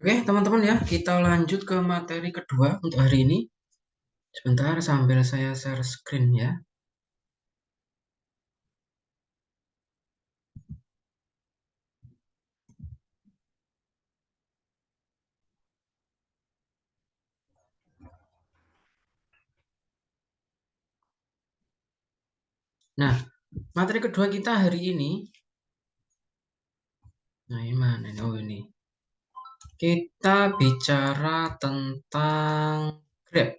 Oke, teman-teman ya, kita lanjut ke materi kedua untuk hari ini. Sebentar sambil saya share screen ya. Nah, materi kedua kita hari ini. Nah, ini mana? Oh, ini. Kita bicara tentang Grab.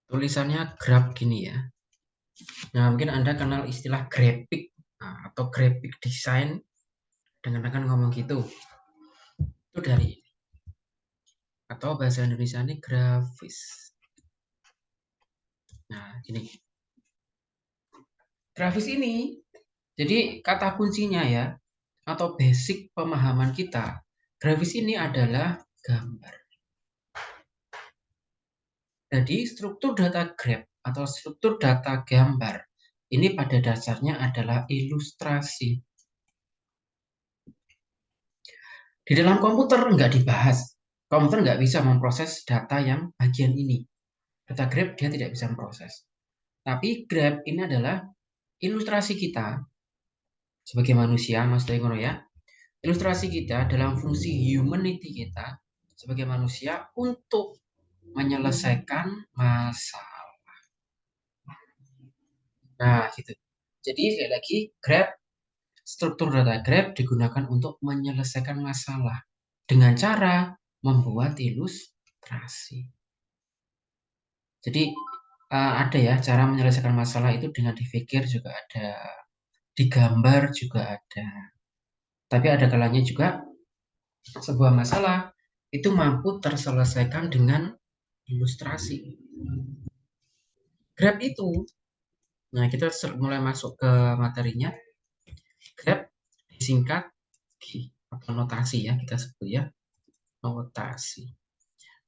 Tulisannya Grab gini ya. Nah, mungkin Anda kenal istilah grafik atau graphic design. Dengan ngomong gitu. Itu dari ini. Atau bahasa Indonesia ini grafis. Nah, gini. Grafis ini, jadi kata kuncinya ya, atau basic pemahaman kita, grafis ini adalah gambar. Jadi struktur data graf atau struktur data gambar ini pada dasarnya adalah ilustrasi. Di dalam komputer nggak dibahas. Komputer nggak bisa memproses data yang bagian ini. Data graf dia tidak bisa memproses. Tapi graf ini adalah ilustrasi kita sebagai manusia, maksudnya ngono ya. Ilustrasi kita dalam fungsi humanity kita sebagai manusia untuk menyelesaikan masalah. Nah, gitu. Jadi sekali lagi, Grab, struktur data Grab digunakan untuk menyelesaikan masalah dengan cara membuat ilustrasi. Jadi ada ya cara menyelesaikan masalah itu dengan dipikir juga ada, digambar juga ada. Tapi ada kalanya juga sebuah masalah itu mampu terselesaikan dengan ilustrasi. Grab itu, nah kita mulai masuk ke materinya. Grab disingkat atau notasi ya kita sebut ya, notasi.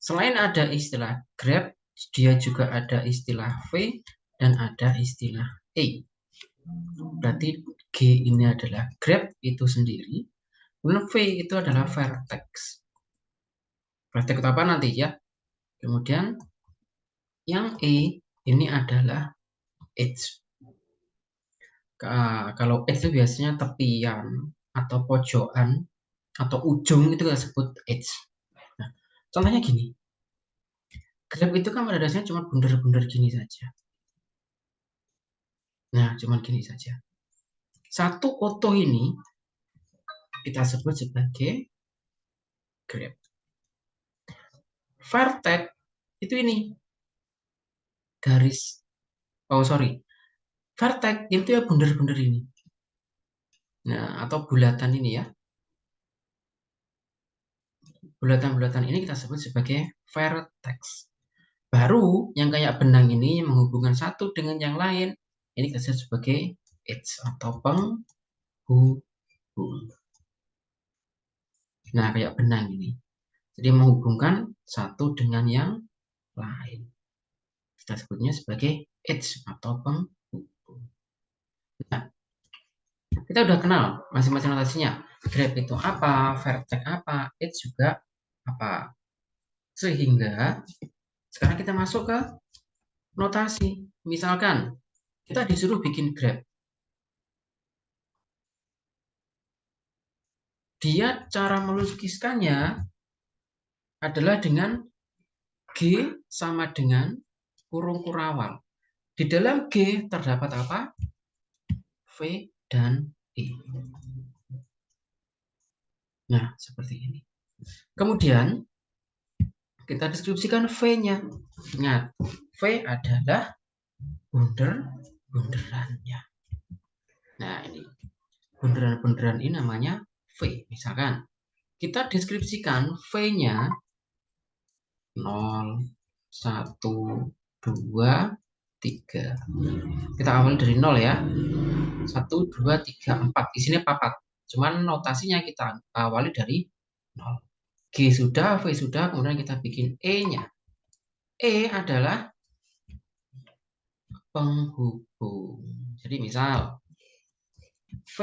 Selain ada istilah Grab, dia juga ada istilah V dan ada istilah E. Berarti G ini adalah Grab itu sendiri, kemudian V itu adalah vertex. Vertex itu apa nanti ya? Kemudian yang E ini adalah edge. Kalau edge itu biasanya tepian atau pojokan atau ujung itu kita sebut edge. Nah, contohnya gini, Grab itu kan pada dasarnya cuma bundar-bundar gini saja. Nah, cuma gini saja. Satu foto ini kita sebut sebagai Grab. Vertex itu ini garis. Oh sorry, vertex itu ya bundar-bundar ini. Nah, atau bulatan ini ya. Bulatan-bulatan ini kita sebut sebagai vertex. Baru yang kayak benang ini menghubungkan satu dengan yang lain, ini kita sebut sebagai edge atau penghubung. Nah, kayak benang ini. Jadi menghubungkan satu dengan yang lain. Kita sebutnya sebagai edge atau penghubung. Nah, kita udah kenal masing-masing notasinya. Graph itu apa, vertex apa, edge juga apa. Sehingga sekarang kita masuk ke notasi. Misalkan kita disuruh bikin graph. Dia cara melukiskannya adalah dengan G sama dengan kurung kurawal. Di dalam G terdapat apa? V dan E. Nah, seperti ini. Kemudian kita deskripsikan V-nya. Ingat, V adalah bunderannya. Nah, ini bunderan-bunderan ini namanya V. Misalkan kita deskripsikan V-nya 0, 1, 2, 3. Kita awal dari 0 ya. 1, 2, 3, 4. Di sini papat. Cuman notasinya kita awali dari 0. G sudah, V sudah, kemudian kita bikin E-nya. E adalah penghubung. Jadi misal V,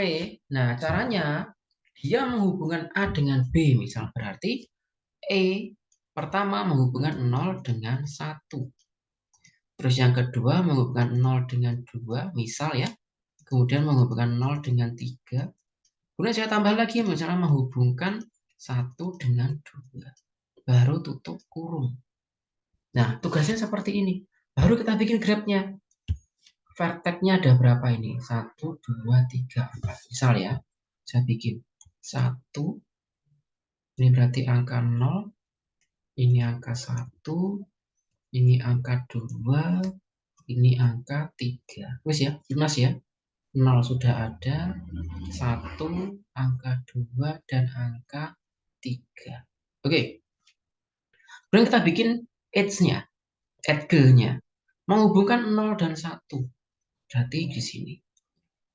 nah caranya Dia menghubungkan A dengan B, misal berarti E pertama menghubungkan 0 dengan 1. Terus yang kedua menghubungkan 0 dengan 2, misal ya. Kemudian menghubungkan 0 dengan 3. Kemudian saya tambah lagi, misalnya menghubungkan 1 dengan 2. Baru tutup kurung. Nah, tugasnya seperti ini. Baru kita bikin grafnya. Vertexnya ada berapa ini? 1, 2, 3, 4. Misal ya, saya bikin 1. Ini berarti angka 0. Ini angka 1. Ini angka 2. Ini angka 3. Wes ya, jelas ya. 0 sudah ada. 1, angka 2, dan angka 3. Oke. Kemudian kita bikin edge-nya, edge-nya. Menghubungkan 0 dan 1. Berarti di sini.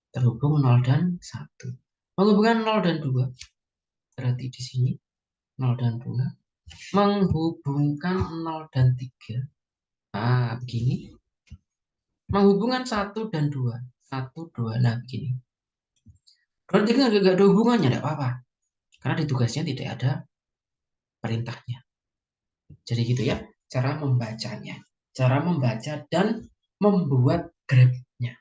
Terhubung 0 dan 1. Menghubungkan 0 dan 2. Berarti di sini 0 dan 2. Menghubungkan 0 dan 3. Nah, begini. Menghubungkan 1 dan 2. 1, 2. Nah, begini. Kalau 3 nggak ada hubungannya, tidak apa-apa. Karena di tugasnya tidak ada perintahnya. Jadi gitu ya, cara membacanya. Cara membaca dan membuat grafnya.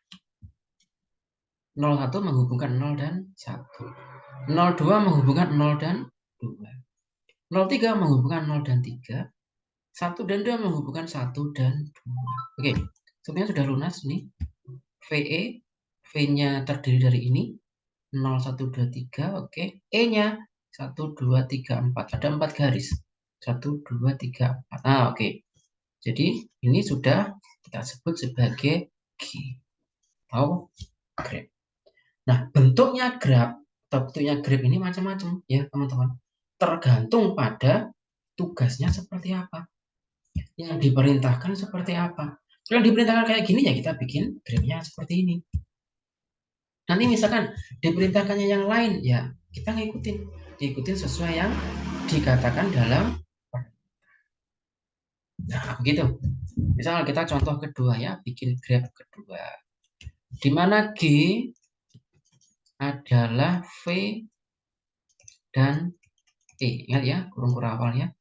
01 menghubungkan 0 dan 1. 02 menghubungkan 0 dan 2. 03 menghubungkan 0 dan 3. 1 dan 2 menghubungkan 1 dan 2. Oke, sebenarnya sudah lunas nih. VE, V-nya terdiri dari ini. 0, 1, 2, 3. Oke, E-nya 1, 2, 3, 4. Ada 4 garis. 1, 2, 3, 4. Nah, oke. Jadi, ini sudah kita sebut sebagai G atau graf. Nah, bentuknya graf atau bentuknya graf ini macam-macam ya, teman-teman. Tergantung pada tugasnya seperti apa. Yang diperintahkan seperti apa. Kalau diperintahkan kayak gini ya kita bikin grafnya seperti ini. Nanti misalkan diperintahkannya yang lain ya kita ngikutin sesuai yang dikatakan dalam. Nah, begitu. Misal kita contoh kedua ya, bikin graf kedua. Di mana G adalah V dan E. Ingat ya, kurung-kurung awalnya.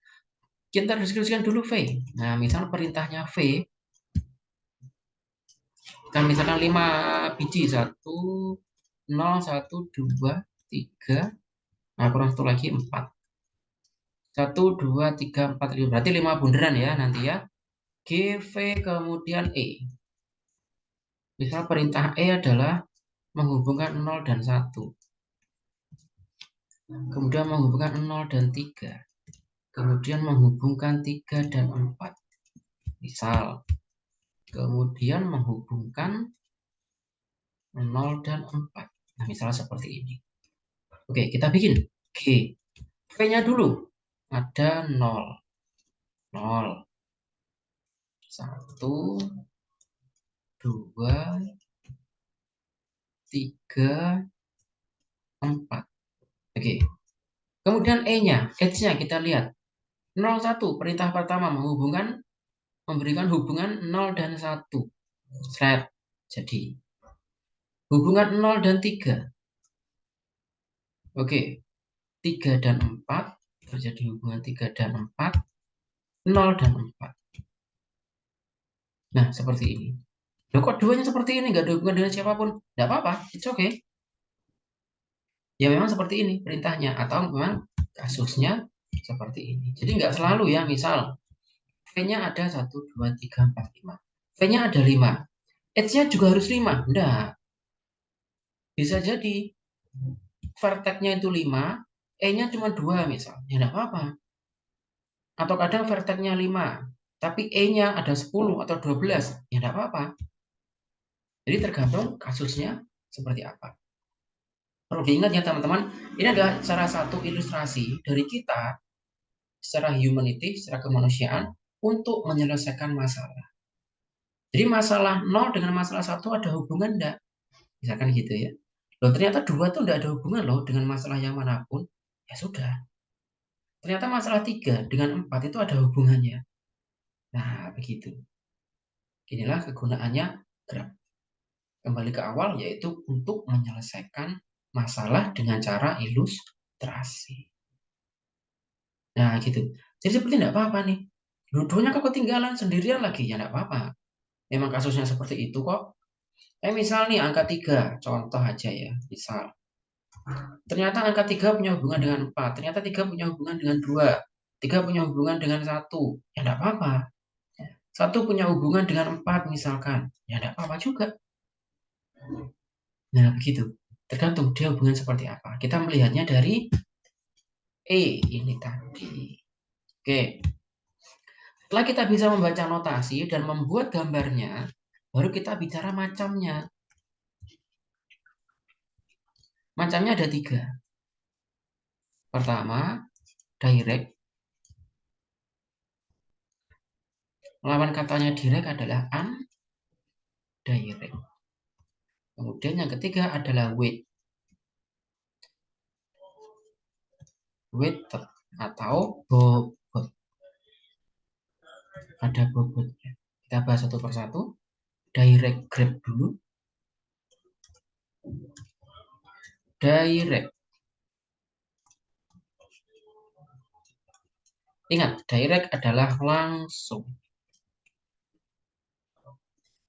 Kita diskusikan dulu V. Nah, misal perintahnya V. Kita misalkan 5 biji. 1, 0, 1, 2, 3. Nah, kurang satu lagi 4. 1, 2, 3, 4, 5. Berarti 5 bundaran ya nanti ya. G, V, kemudian E. Misal perintah E adalah menghubungkan 0 dan 1. Kemudian menghubungkan 0 dan 3. Kemudian menghubungkan 3 dan 4. Misal. Kemudian menghubungkan 0 dan 4. Nah, misalnya seperti ini. Oke, kita bikin G. V-nya dulu. Ada 0. 0. 1, 2, 3, 4. Oke. Kemudian E-nya, Edge-nya kita lihat. 01, perintah pertama memberikan hubungan 0 dan 1. Slide. Jadi, hubungan 0 dan 3. Oke. 3 dan 4. Terjadi hubungan 3 dan 4. 0 dan 4. Nah, seperti ini. Loh, kok duanya seperti ini? Nggak ada hubungan dengan siapapun? Nggak apa-apa. It's okay. Ya memang seperti ini perintahnya. Atau memang kasusnya seperti ini. Jadi nggak selalu ya. Misal, V-nya ada 1, 2, 3, 4, 5. V-nya ada 5. Edge-nya juga harus 5. Enggak. Bisa jadi vertex-nya itu 5, E-nya cuma 2 misal. Ya enggak apa-apa. Atau kadang vertex-nya 5, tapi E-nya ada 10 atau 12. Ya enggak apa-apa. Jadi tergantung kasusnya seperti apa. Perlu diingat ya teman-teman, ini adalah salah satu ilustrasi dari kita secara humanity, secara kemanusiaan untuk menyelesaikan masalah. Jadi masalah 0 dengan masalah 1 ada hubungan enggak? Misalkan gitu ya. Loh ternyata 2 tuh enggak ada hubungan loh dengan masalah yang manapun. Ya sudah. Ternyata masalah 3 dengan 4 itu ada hubungannya. Nah, begitu. Inilah kegunaannya graf. Kembali ke awal yaitu untuk menyelesaikan masalah dengan cara ilustrasi. Nah, gitu. Jadi seperti tidak apa-apa nih. Dua-duanya kok ketinggalan sendirian lagi, ya tidak apa-apa. Memang kasusnya seperti itu kok. Misal nih angka 3, contoh aja ya. Misal, ternyata angka 3 punya hubungan dengan 4, ternyata 3 punya hubungan dengan 2, 3 punya hubungan dengan 1. Ya tidak apa-apa. 1 punya hubungan dengan 4 misalkan. Ya tidak apa-apa juga. Nah, begitu. Tergantung dia hubungan seperti apa. Kita melihatnya dari ini tadi. Oke. Setelah kita bisa membaca notasi dan membuat gambarnya, baru kita bicara macamnya. Macamnya ada 3. Pertama, direct. Lawan katanya direct adalah undirect. Kemudian yang ketiga adalah weight. Weighted atau bobot. Ada bobotnya. Kita bahas satu persatu. Direct grab dulu. Direct. Ingat, direct adalah langsung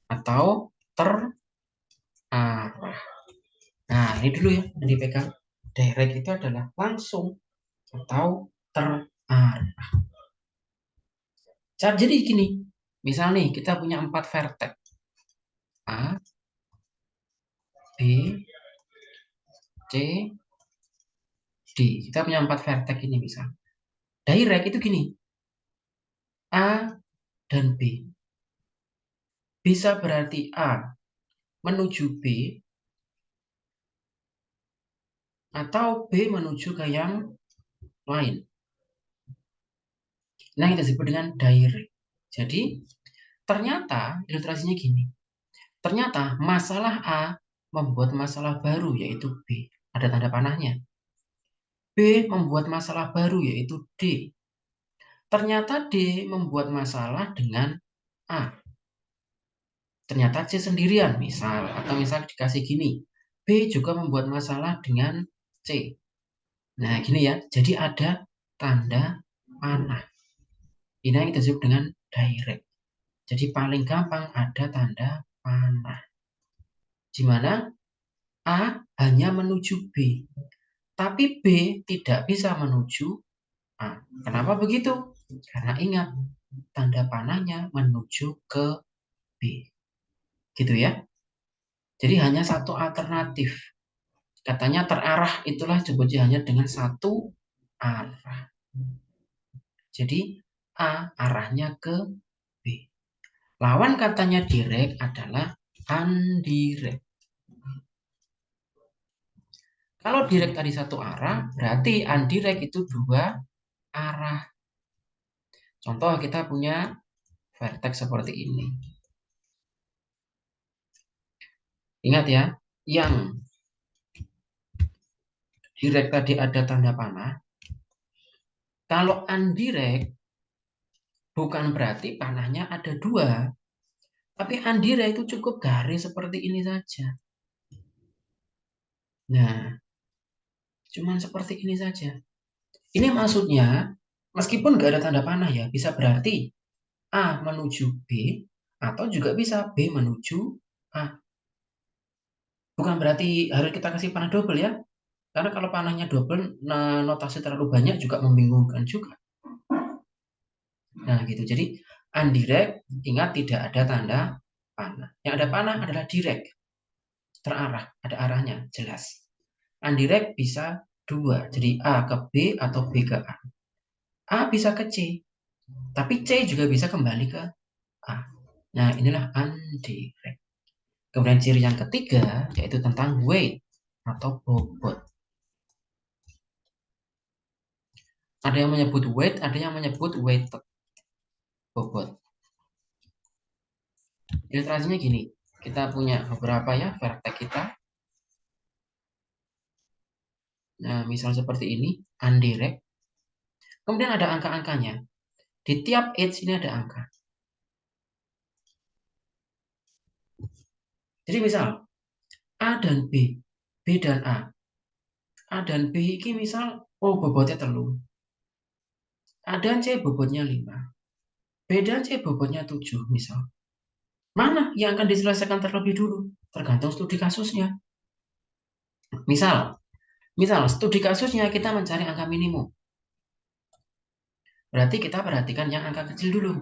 atau terarah. Nah, ini dulu ya yang dipegang. Direct itu adalah langsung atau terarah. Jadi gini, misal nih kita punya 4 vertex. A, B, C, D. Kita punya 4 vertex ini misal. Direct itu gini, A dan B. Bisa berarti A menuju B atau B menuju ke yang lain. Nah, kita sebut dengan direct. Jadi, ternyata ilustrasinya gini. Ternyata masalah A membuat masalah baru yaitu B. Ada tanda panahnya. B membuat masalah baru yaitu D. Ternyata D membuat masalah dengan A. Ternyata C sendirian misal. Atau misal dikasih gini. B juga membuat masalah dengan C. Nah gini ya. Jadi ada tanda panah. Ini yang kita sebut dengan direct. Jadi paling gampang ada tanda panah. Di mana A hanya menuju B. Tapi B tidak bisa menuju A. Kenapa begitu? Karena ingat, tanda panahnya menuju ke B. Gitu ya. Jadi hanya satu alternatif. Katanya terarah itulah disebutnya hanya dengan satu arah. Jadi A arahnya ke B. Lawan katanya direct adalah undirect. Kalau direct tadi satu arah, berarti undirect itu 2 arah. Contoh kita punya vertex seperti ini. Ingat ya, yang direct tadi ada tanda panah. Kalau undirect, bukan berarti panahnya ada 2. Tapi undirect itu cukup garis seperti ini saja. Nah, cuman seperti ini saja. Ini maksudnya, meskipun nggak ada tanda panah ya, bisa berarti A menuju B, atau juga bisa B menuju A. Bukan berarti harus kita kasih panah double ya. Karena kalau panahnya double, notasi terlalu banyak juga membingungkan juga. Nah gitu, jadi undirect, ingat tidak ada tanda panah. Yang ada panah adalah direct, terarah, ada arahnya, jelas. Undirect bisa 2, jadi A ke B atau B ke A. A bisa ke C, tapi C juga bisa kembali ke A. Nah inilah undirect. Kemudian ciri yang ketiga yaitu tentang weight atau bobot. Ada yang menyebut weight, ada yang menyebut weighted. Bobot. Ilustrasinya gini, kita punya beberapa ya vertex kita. Nah, misal seperti ini, undirect. Kemudian ada angka-angkanya. Di tiap edge ini ada angka. Jadi misal A dan B, B dan A. A dan B ini misal, oh bobotnya telu. A dan C bobotnya 5. B dan C bobotnya 7 misal. Mana yang akan diselesaikan terlebih dulu? Tergantung studi kasusnya. Misal studi kasusnya kita mencari angka minimum. Berarti kita perhatikan yang angka kecil dulu.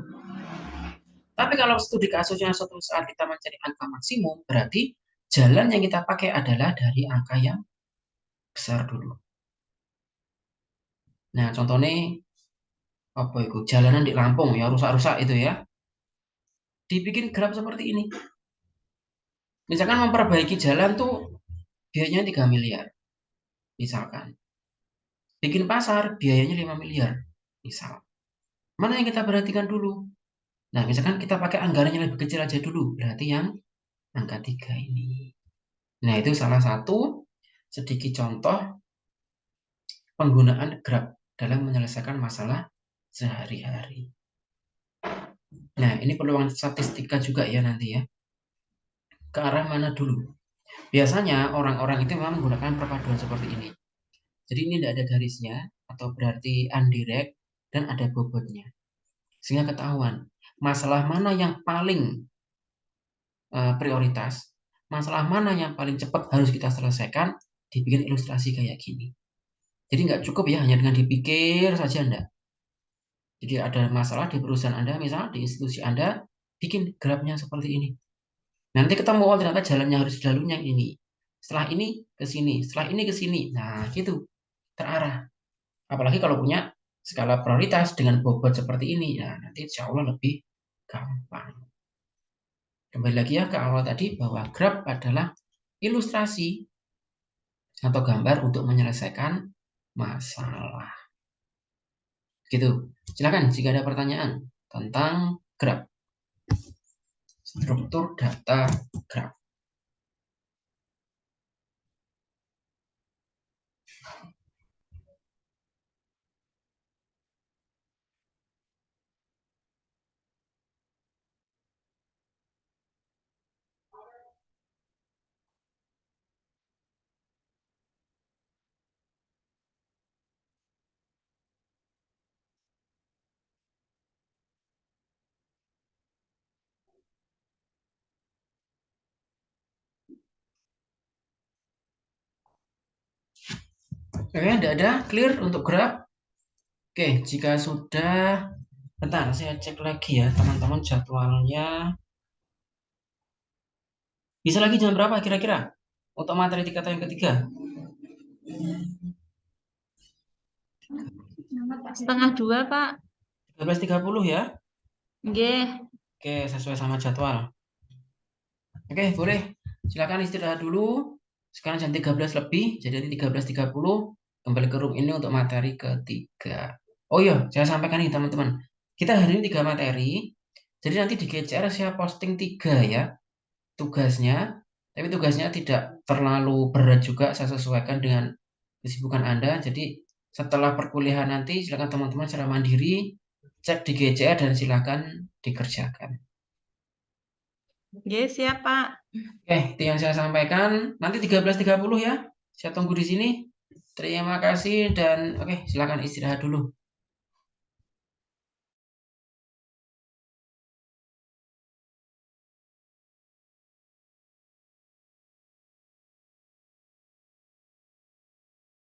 Tapi kalau studi kasusnya suatu saat kita mencari angka maksimum, berarti jalan yang kita pakai adalah dari angka yang besar dulu. Nah, contohnya apa itu? Jalanan di Lampung ya rusak-rusak itu ya. Dibikin graf seperti ini. Misalkan memperbaiki jalan tuh biayanya 3 miliar. Misalkan. Bikin pasar biayanya 5 miliar. Misal. Mana yang kita perhatikan dulu? Nah, misalkan kita pakai anggaran yang lebih kecil aja dulu. Berarti yang angka 3 ini. Nah, itu salah satu sedikit contoh penggunaan graf dalam menyelesaikan masalah sehari-hari. Nah, ini peluang statistika juga ya nanti ya. Ke arah mana dulu? Biasanya orang-orang itu memang menggunakan perpaduan seperti ini. Jadi ini tidak ada garisnya atau berarti undirect dan ada bobotnya. Sehingga ketahuan masalah mana yang paling prioritas, masalah mana yang paling cepat harus kita selesaikan, dibikin ilustrasi kayak gini. Jadi nggak cukup ya hanya dengan dipikir saja enggak. Jadi ada masalah di perusahaan Anda, misalnya di institusi Anda, bikin grafnya seperti ini. Nanti ketemu, oh ternyata jalannya harus jalurnya yang ini. Setelah ini ke sini, setelah ini ke sini. Nah, gitu. Terarah. Apalagi kalau punya skala prioritas dengan bobot seperti ini. Nah, nanti insya Allah lebih gampang. Kembali lagi ya ke awal tadi bahwa graf adalah ilustrasi atau gambar untuk menyelesaikan masalah. Gitu. Silakan jika ada pertanyaan tentang graf. Struktur data graf. Oke, tidak ada clear untuk graf. Oke, jika sudah, bentar saya cek lagi ya teman-teman jadwalnya. Bisa lagi jam berapa kira-kira untuk materi kata yang ketiga? 1:30, Pak. 13.30 ya. Nggih. Oke, sesuai sama jadwal. Oke, boleh. Silakan istirahat dulu. Sekarang jam 13 lebih, jadi nanti 13.30 kembali ke room ini untuk materi ketiga. Oh iya, saya sampaikan nih teman-teman. Kita hari ini 3 materi. Jadi nanti di GCR saya posting 3 ya tugasnya. Tapi tugasnya tidak terlalu berat juga, saya sesuaikan dengan kesibukan Anda. Jadi setelah perkuliahan nanti silakan teman-teman secara mandiri cek di GCR dan silakan dikerjakan. Nggih, siap, Pak. Oke, itu yang saya sampaikan. Nanti 13.30 ya. Saya tunggu di sini. Terima kasih dan oke, silakan istirahat dulu.